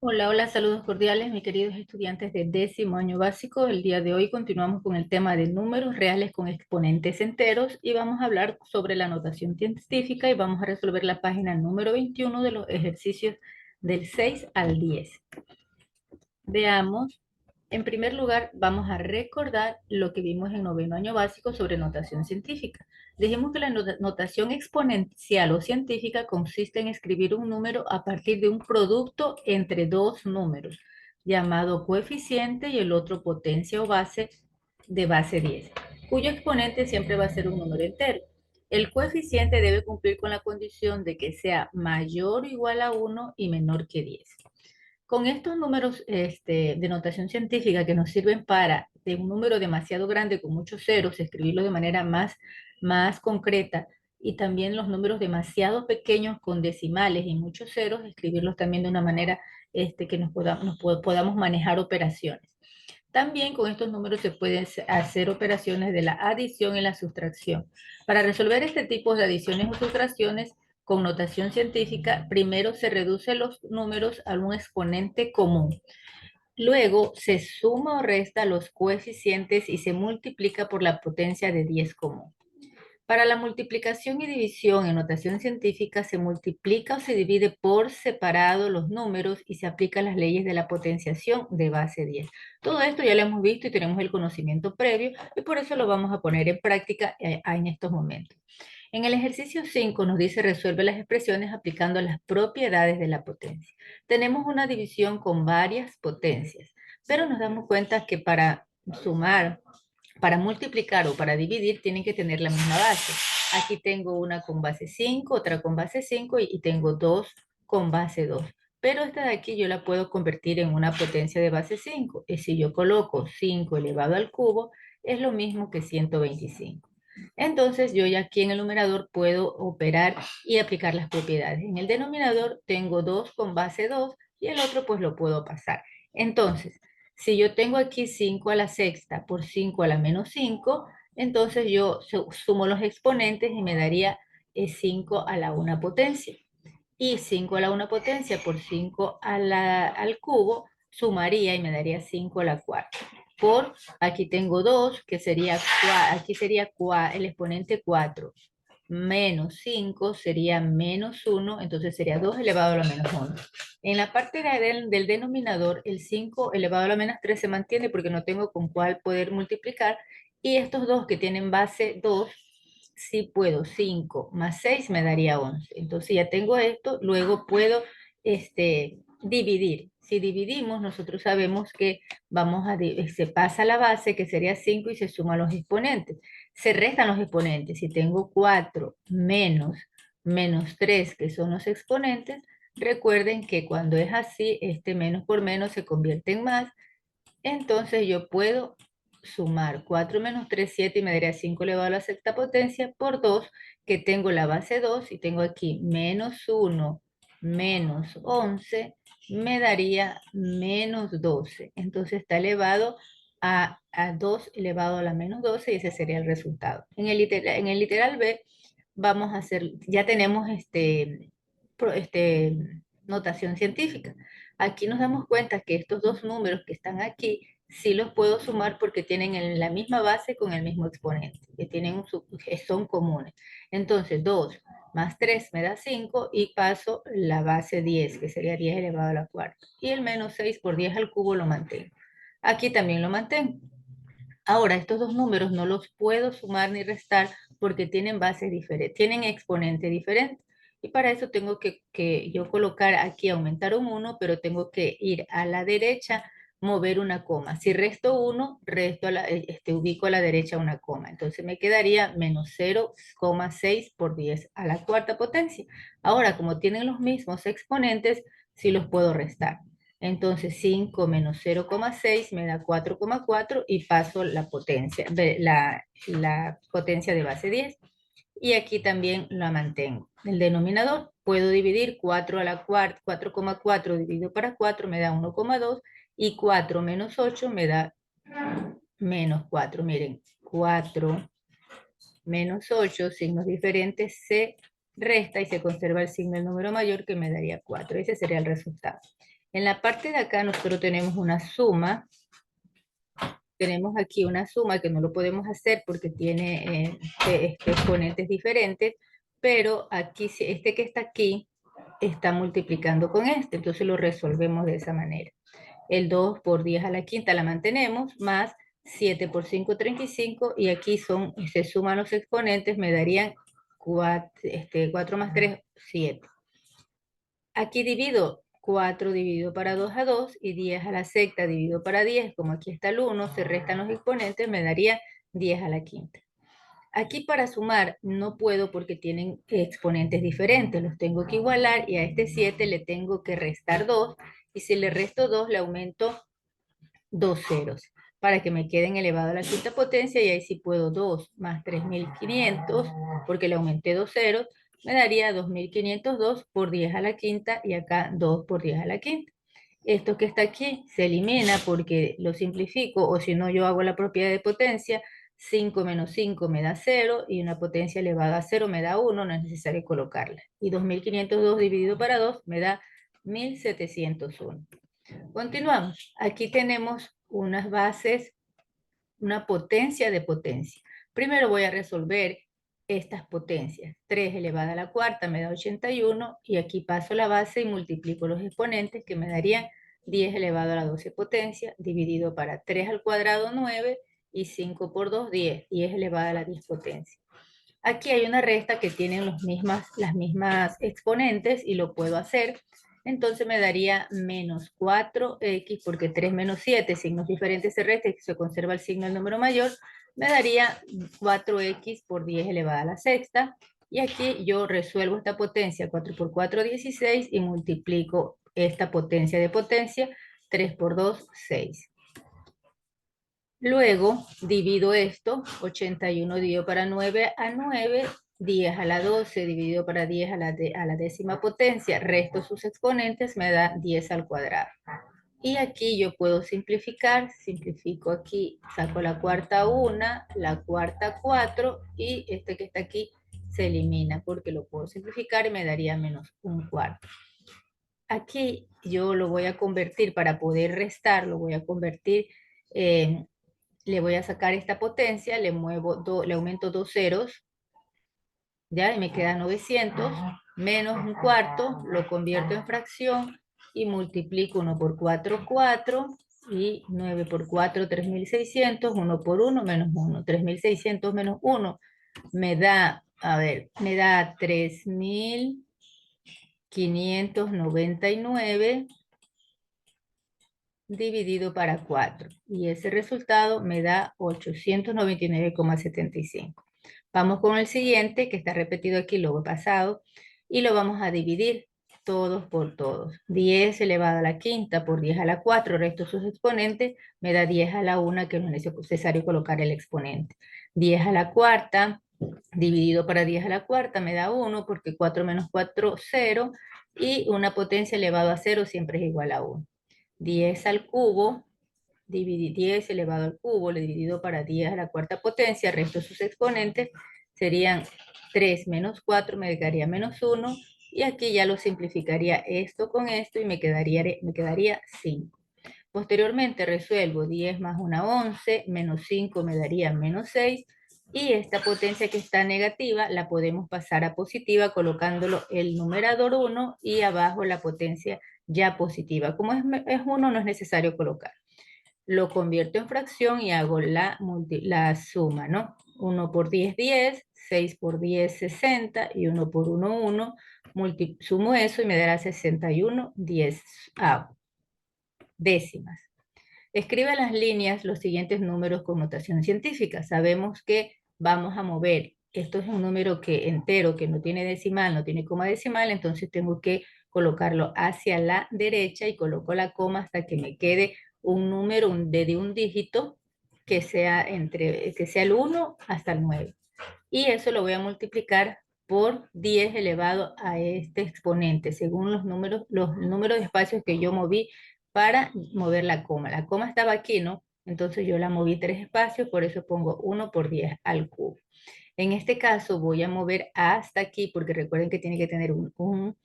Hola, hola, saludos cordiales, mis queridos estudiantes de décimo año básico. El día de hoy continuamos con el tema de números reales con exponentes enteros y vamos a hablar sobre la notación científica y vamos a resolver la página número 21 de los ejercicios del 6 al 10. Veamos. En primer lugar, vamos a recordar lo que vimos en noveno año básico sobre notación científica. Dijimos que la notación exponencial o científica consiste en escribir un número a partir de un producto entre dos números, llamado coeficiente y el otro potencia o base de base 10, cuyo exponente siempre va a ser un número entero. El coeficiente debe cumplir con la condición de que sea mayor o igual a 1 y menor que 10. Con estos números de notación científica que nos sirven para, de un número demasiado grande con muchos ceros, escribirlo de manera más concreta, y también los números demasiado pequeños con decimales y muchos ceros, escribirlos también de una manera que podamos manejar operaciones. También con estos números se pueden hacer operaciones de la adición y la sustracción. Para resolver este tipo de adiciones o sustracciones con notación científica, primero se reducen los números a un exponente común. Luego se suma o resta los coeficientes y se multiplica por la potencia de 10 común. Para la multiplicación y división en notación científica se multiplica o se divide por separado los números y se aplican las leyes de la potenciación de base 10. Todo esto ya lo hemos visto y tenemos el conocimiento previo y por eso lo vamos a poner en práctica en estos momentos. En el ejercicio 5 nos dice resuelve las expresiones aplicando las propiedades de la potencia. Tenemos una división con varias potencias, pero nos damos cuenta que para sumar, para multiplicar o para dividir tienen que tener la misma base. Aquí tengo una con base 5, otra con base 5 y tengo dos con base 2. Pero esta de aquí yo la puedo convertir en una potencia de base 5. Y si yo coloco 5 elevado al cubo, es lo mismo que 125. Entonces yo ya aquí en el numerador puedo operar y aplicar las propiedades. En el denominador tengo 2 con base 2 y el otro pues lo puedo pasar. Entonces, si yo tengo aquí 5 a la sexta por 5 a la menos 5, entonces yo sumo los exponentes y me daría 5 a la una potencia. Y 5 a la una potencia por 5 al cubo sumaría y me daría 5 a la cuarta. Por, aquí tengo 2, que sería, aquí sería el exponente 4. Menos 5 sería menos 1, entonces sería 2 elevado a la menos 1. En la parte del denominador, el 5 elevado a la menos 3 se mantiene porque no tengo con cuál poder multiplicar. Y estos dos que tienen base 2, sí puedo. 5 más 6 me daría 11. Entonces ya tengo esto, luego puedo dividir. Si dividimos, nosotros sabemos que se pasa la base, que sería 5, y se suman los exponentes. Se restan los exponentes. Si tengo 4 menos 3, que son los exponentes, recuerden que cuando es así, este menos por menos se convierte en más. Entonces yo puedo sumar 4 menos 3, 7 y me daría 5 elevado a la sexta potencia por 2, que tengo la base 2 y tengo aquí menos 1 menos 11, me daría menos 12. Entonces está elevado a 2 elevado a la menos 12 y ese sería el resultado. En el literal B vamos a hacer, ya tenemos notación científica. Aquí nos damos cuenta que estos dos números que están aquí sí los puedo sumar porque tienen la misma base con el mismo exponente, que son comunes. Entonces 2 más 3 me da 5 y paso la base 10, que sería 10 elevado a la cuarta. Y el menos 6 por 10 al cubo lo mantengo. Aquí también lo mantengo. Ahora, estos dos números no los puedo sumar ni restar porque tienen bases diferentes, tienen exponente diferente. Y para eso tengo que yo colocar aquí, aumentar un 1, pero tengo que ir a la derecha, mover una coma. Si resto 1, ubico a la derecha una coma. Entonces me quedaría menos 0,6 por 10 a la cuarta potencia. Ahora, como tienen los mismos exponentes, sí los puedo restar. Entonces 5 menos 0,6 me da 4,4 y paso la potencia, la potencia de base 10. Y aquí también la mantengo. El denominador, puedo dividir 4 a la cuarta, 4,4 dividido para 4 me da 1,2 y 4 menos 8 me da menos 4. Miren, 4 menos 8, signos diferentes, se resta y se conserva el signo del número mayor que me daría 4. Ese sería el resultado. En la parte de acá nosotros tenemos una suma. Tenemos aquí una suma que no lo podemos hacer porque tiene exponentes diferentes, pero aquí, este que está aquí está multiplicando con este, entonces lo resolvemos de esa manera. El 2 por 10 a la quinta la mantenemos, más 7 por 5, 35, y aquí se suman los exponentes, me darían 4 más 3, 7. Aquí divido 4 dividido para 2 a 2 y 10 a la sexta dividido para 10. Como aquí está el 1, se restan los exponentes, me daría 10 a la quinta. Aquí para sumar no puedo porque tienen exponentes diferentes, los tengo que igualar y a este 7 le tengo que restar 2 y si le resto 2 le aumento 2 ceros para que me queden elevado a la quinta potencia y ahí sí puedo 2 más 3500 porque le aumenté 2 ceros, me daría 2502 por 10 a la quinta y acá 2 por 10 a la quinta. Esto que está aquí se elimina porque lo simplifico o si no yo hago la propiedad de potencia. 5 menos 5 me da 0 y una potencia elevada a 0 me da 1, no es necesario colocarla. Y 2502 dividido para 2 me da 1701. Continuamos. Aquí tenemos unas bases, una potencia de potencia. Primero voy a resolver estas potencias. 3 elevada a la cuarta me da 81 y aquí paso la base y multiplico los exponentes que me darían 10 elevado a la 12 potencia dividido para 3 al cuadrado 9 y 5 por 2 10. 10 elevada a la 10 potencia. Aquí hay una resta que tiene las mismas exponentes y lo puedo hacer. Entonces me daría menos 4x, porque 3 menos 7, signos diferentes se restan y se conserva el signo del número mayor, me daría 4x por 10 elevada a la sexta. Y aquí yo resuelvo esta potencia, 4 por 4, 16, y multiplico esta potencia de potencia, 3 por 2, 6. Luego divido esto, 81 dividido para 9 a 9, 10 a la 12 dividido para 10 a la décima potencia, resto sus exponentes, me da 10 al cuadrado. Y aquí yo puedo simplificar, simplifico aquí, saco la cuarta 1, la cuarta 4 y este que está aquí se elimina porque lo puedo simplificar y me daría menos un cuarto. Aquí yo lo voy a convertir, para poder restar, lo voy a convertir en... Le voy a sacar esta potencia, le aumento 2 ceros, ¿ya? Y me queda 900, menos un cuarto, lo convierto en fracción y multiplico 1 por 4, 4, y 9 por 4, 3600, 1 por 1, menos 1. 3600 menos 1 me da, a ver, me da 3599 dividido para 4. Y ese resultado me da 899,75. Vamos con el siguiente, que está repetido aquí, luego pasado, y lo vamos a dividir todos por todos. 10 elevado a la quinta por 10 a la 4, resto sus exponentes, me da 10 a la 1, que no es necesario colocar el exponente. 10 a la cuarta, dividido para 10 a la cuarta, me da 1, porque 4 menos 4, 0, y una potencia elevado a 0 siempre es igual a 1. 10 al cubo, 10 elevado al cubo, le dividido para 10 a la cuarta potencia, resto sus exponentes, serían 3 menos 4, me quedaría menos 1, y aquí ya lo simplificaría esto con esto y me quedaría 5. Posteriormente resuelvo 10 más 1, 11, menos 5 me daría menos 6, y esta potencia que está negativa la podemos pasar a positiva colocándolo el numerador 1 y abajo la potencia ya positiva. Como es 1, no es necesario colocar. Lo convierto en fracción y hago la suma, ¿no? 1 por 10, 10, 6 por 10, 60 y 1 por 1, 1. Sumo eso y me dará 61 décimas. Escribe en las líneas los siguientes números con notación científica. Sabemos que vamos a mover. Esto es un número entero, que no tiene decimal, no tiene coma decimal, entonces tengo que colocarlo hacia la derecha y coloco la coma hasta que me quede un número de un dígito que sea el 1 hasta el 9. Y eso lo voy a multiplicar por 10 elevado a este exponente, según los números de espacios que yo moví para mover la coma. La coma estaba aquí, ¿no? Entonces yo la moví 3 espacios, por eso pongo 1 por 10 al cubo. En este caso voy a mover hasta aquí, porque recuerden que tiene que tener un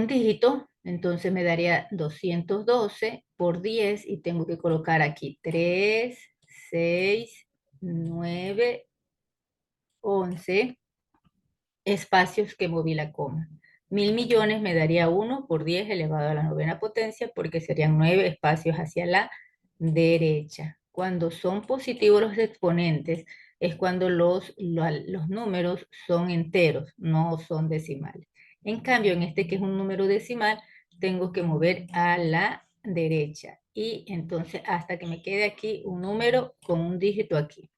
dígito, Entonces me daría 212 por 10 y tengo que colocar aquí 3, 6, 9, 11 espacios que moví la coma. 1.000.000.000 me daría 1 por 10 elevado a la novena potencia porque serían 9 espacios hacia la derecha. Cuando son positivos los exponentes es cuando los números son enteros, no son decimales. En cambio, en este que es un número decimal, tengo que mover a la derecha. Y entonces hasta que me quede aquí un número con un dígito aquí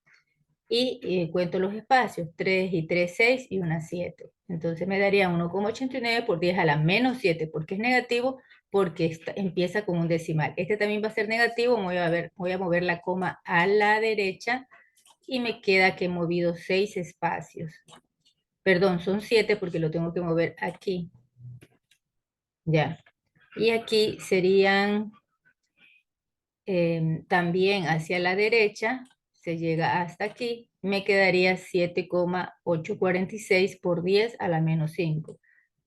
y cuento los espacios, 3 y 3, 6 y una 7. Entonces me daría 1,89 por 10 a la menos 7, porque es negativo, porque empieza con un decimal. Este también va a ser negativo, voy a mover la coma a la derecha y me queda que he movido 6 espacios. Perdón, son 7 porque lo tengo que mover aquí. Ya. Y aquí serían también hacia la derecha, se llega hasta aquí, me quedaría 7,846 por 10 a la menos 5.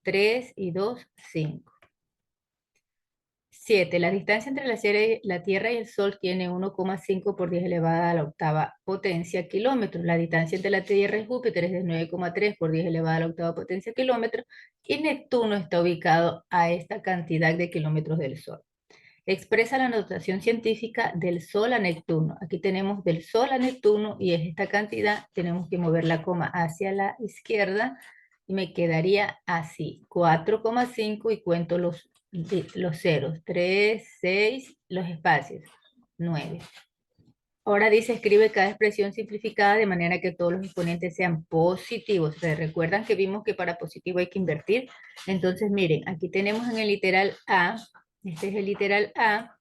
3 y 2, 5. 7. La distancia entre la Tierra y el Sol tiene 1,5 por 10 elevada a la octava potencia kilómetros. La distancia entre la Tierra y Júpiter es de 9,3 por 10 elevada a la octava potencia kilómetros. Y Neptuno está ubicado a esta cantidad de kilómetros del Sol. Expresa la notación científica del Sol a Neptuno. Aquí tenemos del Sol a Neptuno y es esta cantidad. Tenemos que mover la coma hacia la izquierda y me quedaría así, 4,5 y cuento los ceros, 3, 6, los espacios, 9. Ahora dice, escribe cada expresión simplificada de manera que todos los exponentes sean positivos. ¿Se recuerdan que vimos que para positivo hay que invertir? Entonces, miren, aquí tenemos en el literal A, este es el literal A,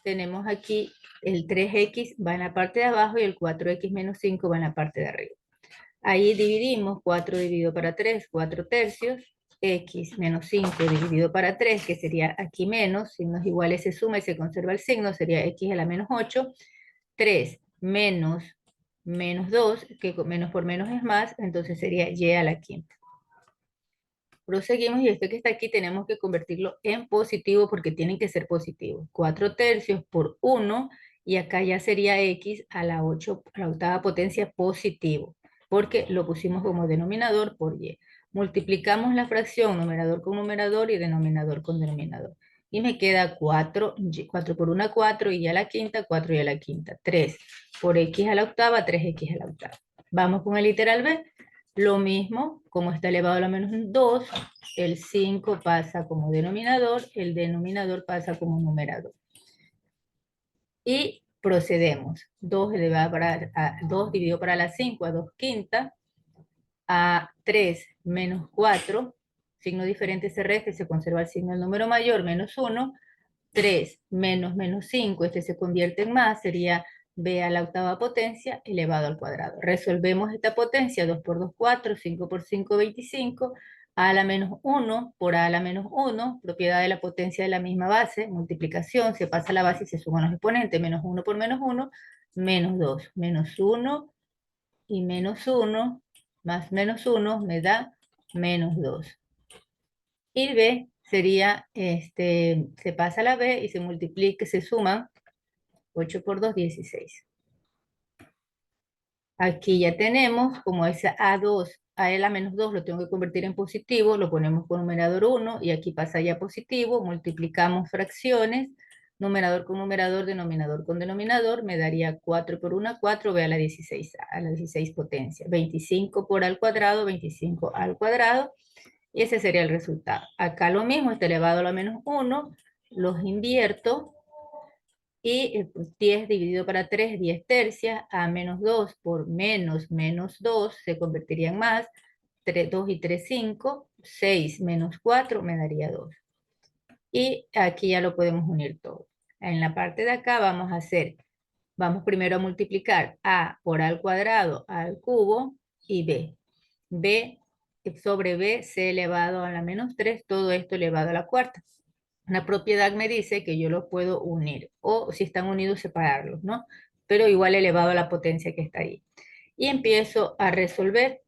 tenemos aquí el 3x va en la parte de abajo y el 4x menos 5 va en la parte de arriba. Ahí dividimos 4 dividido para 3, 4 tercios, x menos 5 dividido para 3, que sería aquí menos, signos iguales se suma y se conserva el signo, sería x a la menos 8, 3 menos menos 2, que menos por menos es más, entonces sería y a la quinta. Proseguimos y este que está aquí tenemos que convertirlo en positivo porque tienen que ser positivos. 4 tercios por 1 y acá ya sería x a la 8, a la octava potencia positivo, porque lo pusimos como denominador por y. Multiplicamos la fracción numerador con numerador y denominador con denominador. Y me queda 4, 4 por 1, 4 y a la quinta, 4 y a la quinta. 3 por x a la octava, 3x a la octava. Vamos con el literal B. Lo mismo, como está elevado a la menos 2, el 5 pasa como denominador, el denominador pasa como numerador. Y procedemos. 2 dividido para la 5 a 2 quinta, a 3 menos 4, signo diferente se resta, se conserva el signo del número mayor, menos 1, 3 menos menos 5, este se convierte en más, sería b a la octava potencia elevado al cuadrado. Resolvemos esta potencia, 2 por 2, 4, 5 por 5, 25, a la menos 1 por a la menos 1, propiedad de la potencia de la misma base, multiplicación, se pasa a la base y se suman los exponentes, menos 1 por menos 1, menos 2, menos 1 y menos 1, más menos 1 me da menos 2. Y b sería, se pasa a la b y se multiplica, se suma 8 por 2, 16. Aquí ya tenemos, como esa A2, a la menos 2 lo tengo que convertir en positivo, lo ponemos con numerador 1 y aquí pasa ya positivo, multiplicamos fracciones, numerador con numerador, denominador con denominador, me daría 4 por 1, 4, ve a la 16 potencia, 25 por al cuadrado, 25 al cuadrado, y ese sería el resultado. Acá lo mismo, está elevado a la menos 1, los invierto, y 10 dividido para 3, 10 tercias, a menos 2 por menos menos 2 se convertiría en más, 3, 2 y 3, 5, 6 menos 4 me daría 2. Y aquí ya lo podemos unir todo. En la parte de acá vamos primero a multiplicar a por a al cuadrado, a al cubo y b. b sobre b, c elevado a la menos 3, todo esto elevado a la cuarta. Una propiedad me dice que yo los puedo unir, o si están unidos, separarlos, ¿no? Pero igual elevado a la potencia que está ahí. Y empiezo a resolver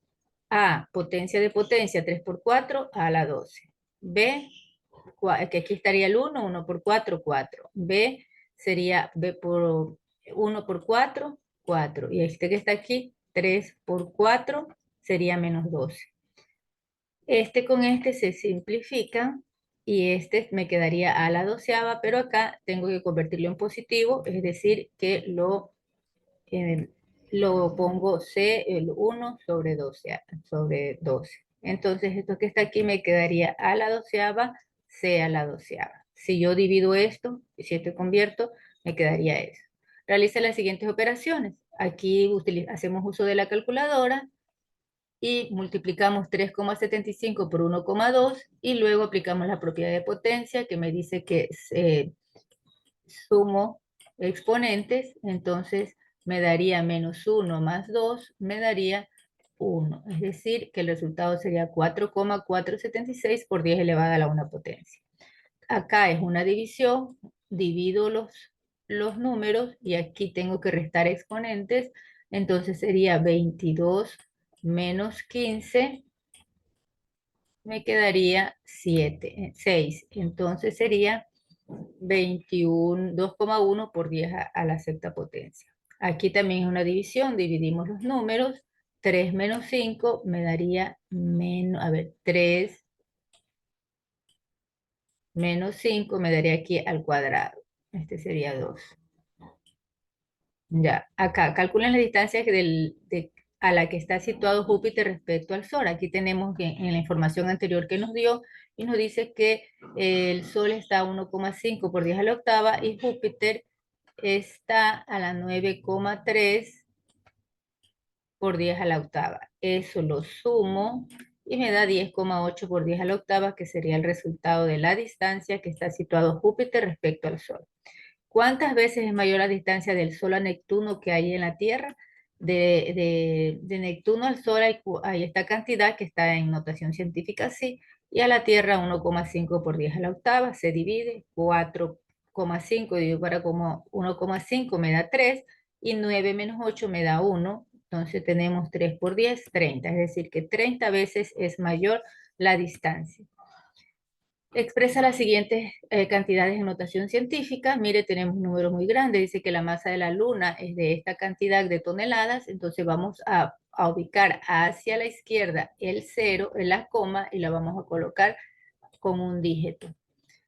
a potencia de potencia, 3 por 4, a la 12. B, que aquí estaría el 1, 1 por 4, 4. B sería B por 1 por 4, 4. Y este que está aquí, 3 por 4, sería menos 12. Este con este se simplifica y este me quedaría a la doceava, pero acá tengo que convertirlo en positivo, es decir, que lo pongo C, el 1 sobre 12, sobre 12. Entonces esto que está aquí me quedaría a la doceava, C a la doceava. Si yo divido esto, y si esto convierto, me quedaría eso. Realiza las siguientes operaciones. Aquí hacemos uso de la calculadora y multiplicamos 3,75 por 1,2 y luego aplicamos la propiedad de potencia que me dice que sumo exponentes, entonces me daría menos 1 más 2, me daría 1. Es decir, que el resultado sería 4,476 por 10 elevada a la 1 potencia. Acá es una división, divido los números y aquí tengo que restar exponentes, entonces sería 22 menos 15, me quedaría 6. Entonces sería 21, 2,1 por 10 a la sexta potencia. Aquí también es una división, dividimos los números. 3 menos 5 me daría menos, a ver, 3 menos 5 me daría aquí al cuadrado. Este sería 2. Ya, acá calculen las distancias a la que está situado Júpiter respecto al Sol. Aquí tenemos que en la información anterior que nos dio y nos dice que el Sol está a 1,5 por 10 a la octava y Júpiter está a la 9,3 por 10 a la octava. Eso lo sumo y me da 10,8 por 10 a la octava, que sería el resultado de la distancia que está situado Júpiter respecto al Sol. ¿Cuántas veces es mayor la distancia del Sol a Neptuno que hay en la Tierra? De Neptuno al Sol hay esta cantidad que está en notación científica así, y a la Tierra 1,5 por 10 a la octava, se divide, 4,5 dividido para como 1,5 me da 3, y 9 menos 8 me da 1, entonces tenemos 3 por 10, 30, es decir que 30 veces es mayor la distancia. Expresa las siguientes cantidades en notación científica. Mire, tenemos un número muy grande. Dice que la masa de la Luna es de esta cantidad de toneladas. Entonces vamos a ubicar hacia la izquierda el 0 en la coma y la vamos a colocar con un dígito.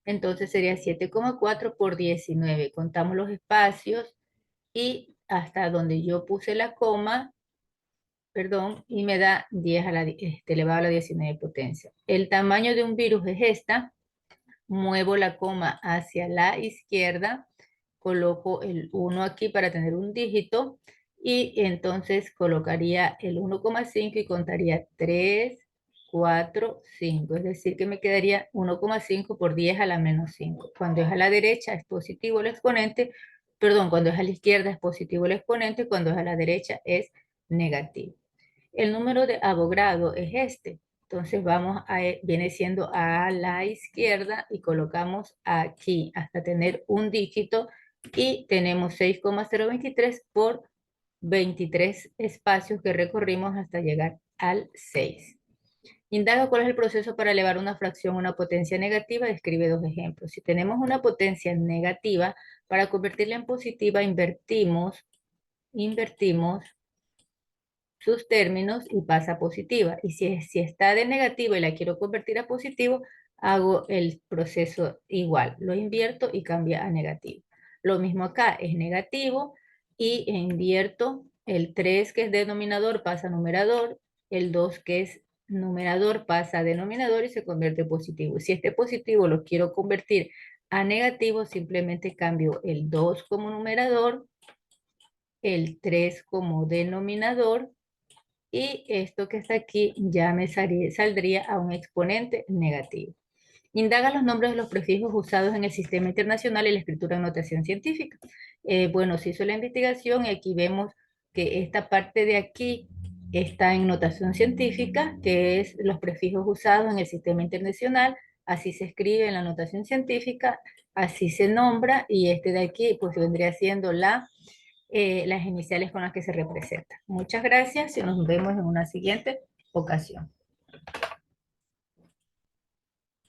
Entonces sería 7,4 por 19. Contamos los espacios y hasta donde yo puse la coma, perdón, y me da 10 elevado a la 19 potencia. El tamaño de un virus es esta. Muevo la coma hacia la izquierda, coloco el 1 aquí para tener un dígito y entonces colocaría el 1,5 y contaría 3, 4, 5. Es decir, que me quedaría 1,5 por 10 a la menos 5. Cuando es a la derecha es positivo el exponente, perdón, cuando es a la izquierda es positivo el exponente, cuando es a la derecha es negativo. El número de Avogadro es este. Entonces viene siendo a la izquierda y colocamos aquí hasta tener un dígito y tenemos 6,023 por 23 espacios que recorrimos hasta llegar al 6. Indaga cuál es el proceso para elevar una fracción a una potencia negativa. Describe dos ejemplos. Si tenemos una potencia negativa, para convertirla en positiva invertimos sus términos y pasa a positiva. Y si está de negativa y la quiero convertir a positivo, hago el proceso igual. Lo invierto y cambia a negativo. Lo mismo acá, es negativo y invierto el 3 que es denominador pasa a numerador, el 2 que es numerador pasa a denominador y se convierte en positivo. Si este positivo lo quiero convertir a negativo, simplemente cambio el 2 como numerador, el 3 como denominador, y esto que está aquí ya me saldría a un exponente negativo. Indaga los nombres de los prefijos usados en el sistema internacional y la escritura en notación científica. Bueno, se hizo la investigación y aquí vemos que esta parte de aquí está en notación científica, que es los prefijos usados en el sistema internacional, así se escribe en la notación científica, así se nombra, y este de aquí pues vendría siendo las iniciales con las que se representa. Muchas gracias y nos vemos en una siguiente ocasión.